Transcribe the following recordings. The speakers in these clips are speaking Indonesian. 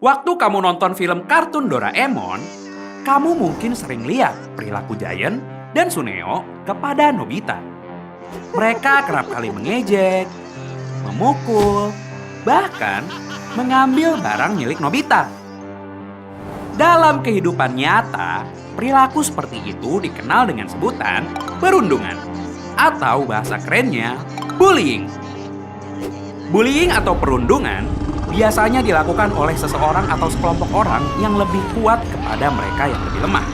Waktu kamu nonton film kartun Doraemon, kamu mungkin sering lihat perilaku Giant dan Suneo kepada Nobita. Mereka kerap kali mengejek, memukul, bahkan mengambil barang milik Nobita. Dalam kehidupan nyata, perilaku seperti itu dikenal dengan sebutan perundungan atau bahasa kerennya bullying. Bullying atau perundungan biasanya dilakukan oleh seseorang atau sekelompok orang yang lebih kuat kepada mereka yang lebih lemah.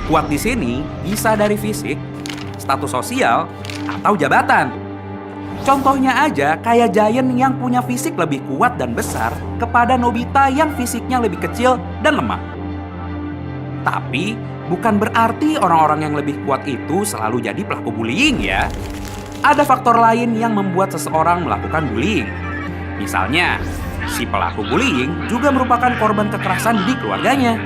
Kuat di sini bisa dari fisik, status sosial, atau jabatan. Contohnya aja kayak Giant yang punya fisik lebih kuat dan besar kepada Nobita yang fisiknya lebih kecil dan lemah. Tapi bukan berarti orang-orang yang lebih kuat itu selalu jadi pelaku bullying ya. Ada faktor lain yang membuat seseorang melakukan bullying. Misalnya, si pelaku bullying juga merupakan korban kekerasan di keluarganya.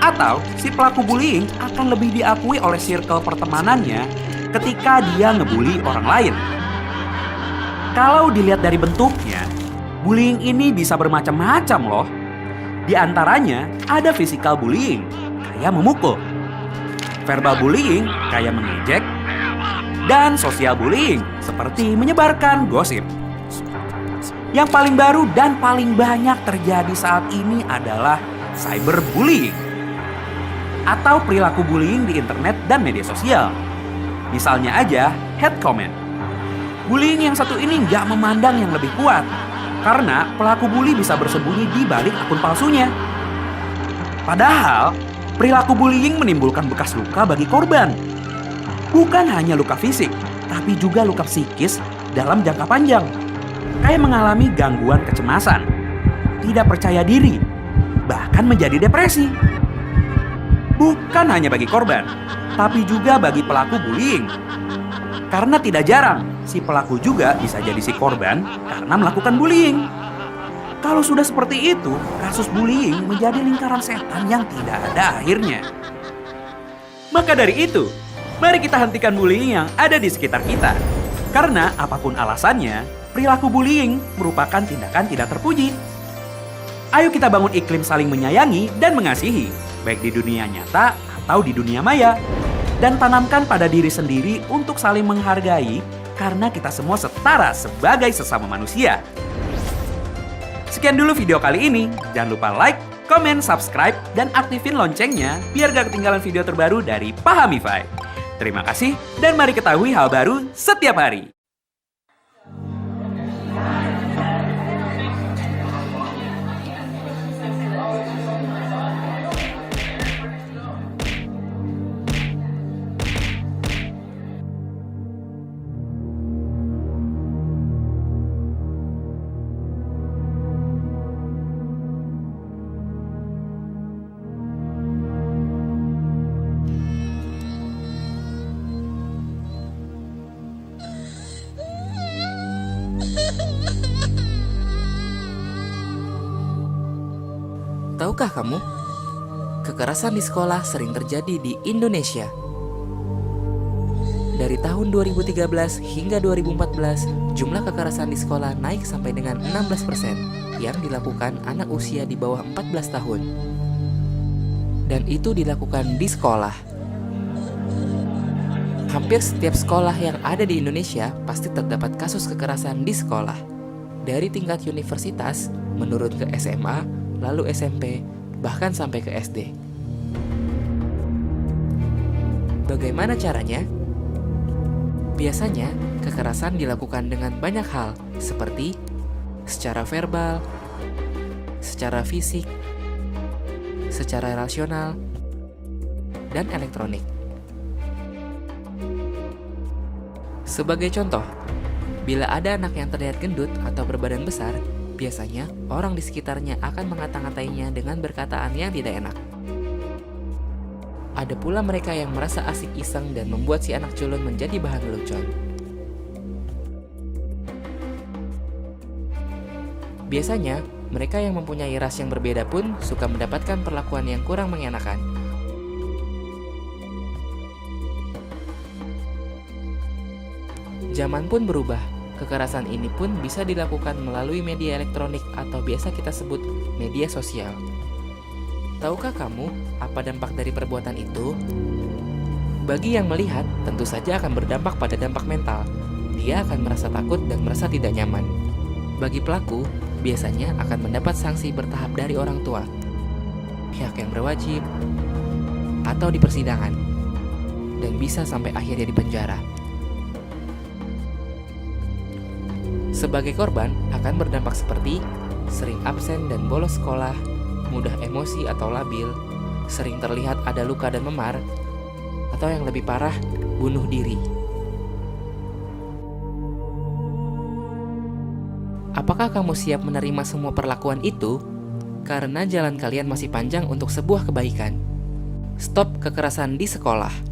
Atau si pelaku bullying akan lebih diakui oleh circle pertemanannya ketika dia ngebully orang lain. Kalau dilihat dari bentuknya, bullying ini bisa bermacam-macam loh. Di antaranya ada physical bullying, kayak memukul. Verbal bullying, kayak mengejek. Dan social bullying, seperti menyebarkan gosip. Yang paling baru dan paling banyak terjadi saat ini adalah cyberbullying atau perilaku bullying di internet dan media sosial. Misalnya aja hate comment. Bullying yang satu ini nggak memandang yang lebih kuat karena pelaku bully bisa bersembunyi di balik akun palsunya. Padahal perilaku bullying menimbulkan bekas luka bagi korban. Bukan hanya luka fisik, tapi juga luka psikis dalam jangka panjang. Kayak mengalami gangguan kecemasan, tidak percaya diri, bahkan menjadi depresi. Bukan hanya bagi korban, tapi juga bagi pelaku bullying. Karena tidak jarang, si pelaku juga bisa jadi si korban karena melakukan bullying. Kalau sudah seperti itu, kasus bullying menjadi lingkaran setan yang tidak ada akhirnya. Maka dari itu, mari kita hentikan bullying yang ada di sekitar kita. Karena apapun alasannya, perilaku bullying merupakan tindakan tidak terpuji. Ayo kita bangun iklim saling menyayangi dan mengasihi, baik di dunia nyata atau di dunia maya. Dan tanamkan pada diri sendiri untuk saling menghargai karena kita semua setara sebagai sesama manusia. Sekian dulu video kali ini. Jangan lupa like, komen, subscribe, dan aktifin loncengnya biar gak ketinggalan video terbaru dari Pahamify. Terima kasih dan mari ketahui hal baru setiap hari. Tahukah kamu, kekerasan di sekolah sering terjadi di Indonesia. Dari tahun 2013 hingga 2014, jumlah kekerasan di sekolah naik sampai dengan 16% yang dilakukan anak usia di bawah 14 tahun. Dan itu dilakukan di sekolah. Hampir setiap sekolah yang ada di Indonesia pasti terdapat kasus kekerasan di sekolah. Dari tingkat universitas, menurun ke SMA, lalu SMP, bahkan sampai ke SD. Bagaimana caranya? Biasanya, kekerasan dilakukan dengan banyak hal, seperti secara verbal, secara fisik, secara rasional, dan elektronik. Sebagai contoh, bila ada anak yang terlihat gendut atau berbadan besar, biasanya orang di sekitarnya akan mengata-ngatainya dengan berkataan yang tidak enak. Ada pula mereka yang merasa asik iseng dan membuat si anak culun menjadi bahan lelucon. Biasanya, mereka yang mempunyai ras yang berbeda pun suka mendapatkan perlakuan yang kurang mengenakan. Zaman pun berubah. Kekerasan ini pun bisa dilakukan melalui media elektronik atau biasa kita sebut media sosial. Tahukah kamu apa dampak dari perbuatan itu? Bagi yang melihat, tentu saja akan berdampak pada dampak mental. Dia akan merasa takut dan merasa tidak nyaman. Bagi pelaku, biasanya akan mendapat sanksi bertahap dari orang tua, pihak yang berwajib, atau di persidangan, dan bisa sampai akhirnya di penjara. Sebagai korban, akan berdampak seperti sering absen dan bolos sekolah, mudah emosi atau labil, sering terlihat ada luka dan memar, atau yang lebih parah, bunuh diri. Apakah kamu siap menerima semua perlakuan itu? Karena jalan kalian masih panjang untuk sebuah kebaikan. Stop kekerasan di sekolah.